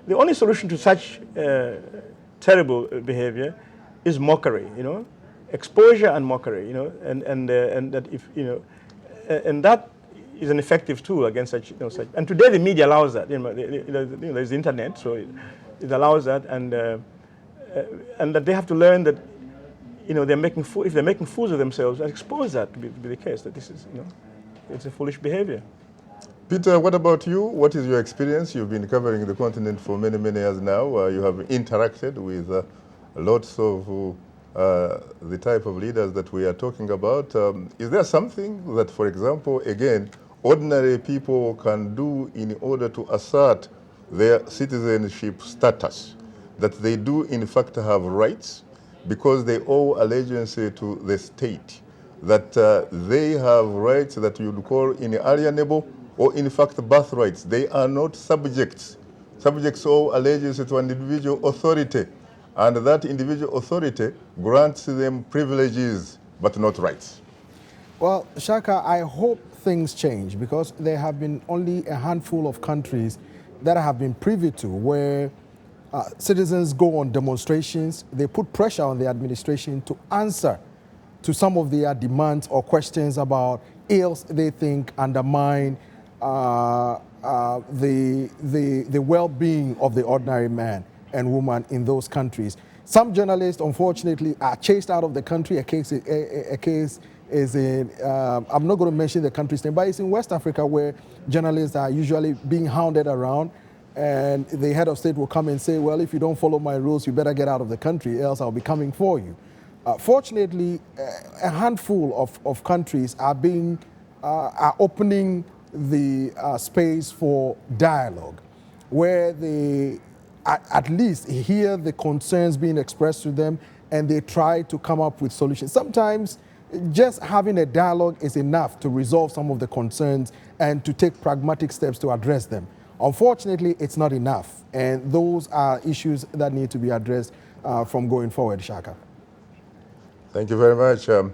the only solution to such terrible behavior is mockery, exposure and mockery, and that if, and that is an effective tool against such, such. And today the media allows that. There's the internet, so it allows that, and that they have to learn that, they're making if they're making fools of themselves, expose that to be the case, that this is, it's a foolish behavior. Peter, what about you? What is your experience? You've been covering the continent for many, many years now. You have interacted with lots of the type of leaders that we are talking about. Is there something that, for example, again, ordinary people can do in order to assert their citizenship status, that they do in fact have rights because they owe allegiance to the state, that they have rights that you'd call inalienable or in fact birthrights? They are not subjects. Subjects owe allegiance to an individual authority, and that individual authority grants them privileges but not rights. Well, Shaka, I hope things change, because there have been only a handful of countries that I have been privy to where citizens go on demonstrations, they put pressure on the administration to answer to some of their demands or questions about ills they think undermine the well-being of the ordinary man and woman in those countries. Some journalists, unfortunately, are chased out of the country. A case is in, I'm not going to mention the country's name, but it's in West Africa, where journalists are usually being hounded around, and the head of state will come and say, well, if you don't follow my rules, you better get out of the country, else I'll be coming for you. Fortunately, a handful of countries are opening the space for dialogue, where they at least hear the concerns being expressed to them and they try to come up with solutions. Sometimes just having a dialogue is enough to resolve some of the concerns and to take pragmatic steps to address them. Unfortunately, it's not enough, and those are issues that need to be addressed from going forward, Shaka. Thank you very much.